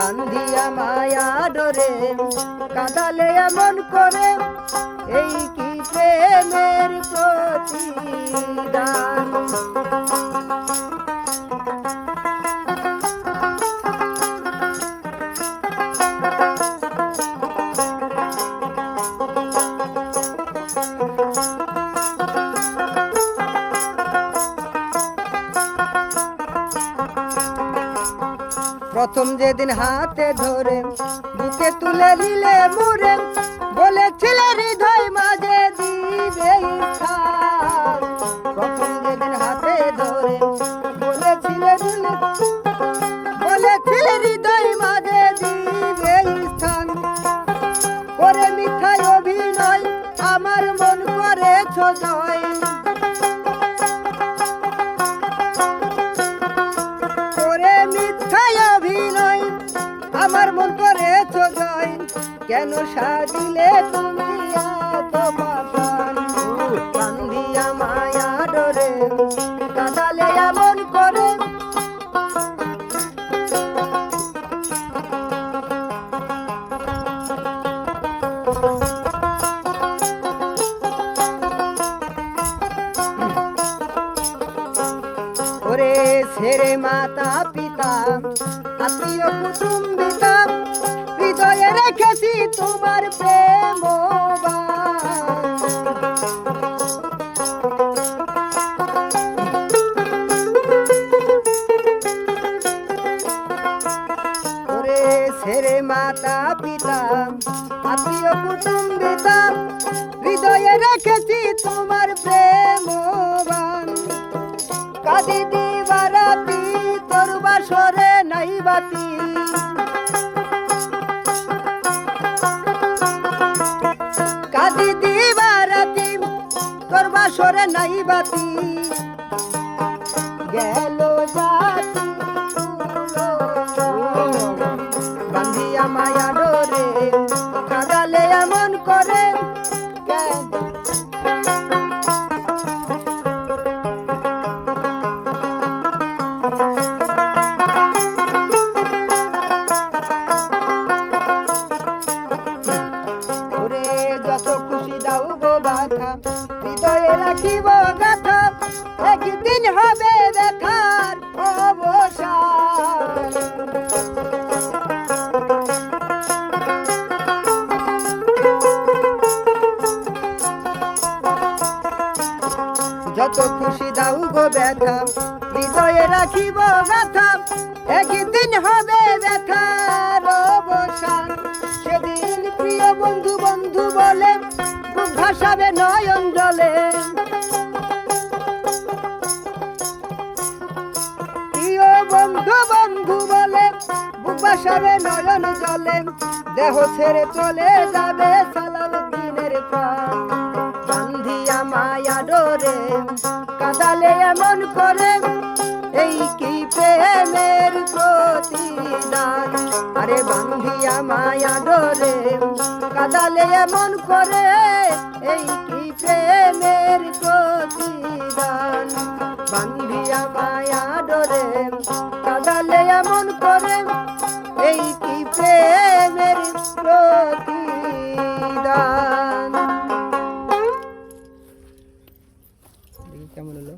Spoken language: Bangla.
বান্ধিয়া মায়া ডোরে কাঁদালে এমন করে, এই কি প্রেমের প্রতিদান। প্রথম যেদিন হাতে ধরে বুকে তুলে নিলে মুরে, বলেছিলে হৃদয় মাঝে দিবে স্থান। প্রথম যেদিন হাতে ধরে বলেছিলে হৃদয় মাঝে দিবে স্থান। করে মিথ্যায় অভিনয় আমার মন করেছ জয়, আমার মন করেছ জয়। কেন সাজিলে তুমি এত পাষাণ, বান্ধিয়া মায়া ডোরে কাঁদালে এমন করে। ওরে ছেড়ে মাতা পিতা আত্মীয় কুটুম্বিতা, হৃদয়ে রেখেছি তোমার প্রেম। ওরে ছেড়ে মাতা পিতা আত্মীয় কুটুম্বিতা, হৃদয়ে রেখেছি তোমার প্রেম। কাঁদি দিবারাতি তোর বাসরে নাই বাতি, কাঁদি দিবারাতি তোর বাসরে নাই বাতি। গেল জাতি বান্ধিয়া মায়া ডোরে কাঁদালে এমন করে। যত খুশি দাও গো বাধা, হৃদয়ে রাখিব গাথা, একদিন হবে দেখার অবসান। যত খুশি দাও গো ব্যথা, হৃদয়ে রাখিব গাথা, একদিন হবে দেখার অবসান। সেদিন প্রিয় বন্ধু বন্ধু বলে বুক ভাসাবে নয়ন জলে, প্রিয় বন্ধু বন্ধু বলে বুক ভাসাবে নয়ন জলে। দেহ ছেড়ে চলে যাবে সালাউদ্দিনের প্রাণ, বান্ধিয়া মায়া ডোরে কাঁদালে এমন করে, এই কি প্রেমের প্রতিদান। আরে বান্ধিয়া মায়া ডোরে কাঁদালে এমন করে, এই কি প্রেমের প্রতিদান। বান্ধিয়া মায়া ডোরে কাঁদালে এমন করে, এই কি প্রেমের প্রতিদান। কেমন হলো?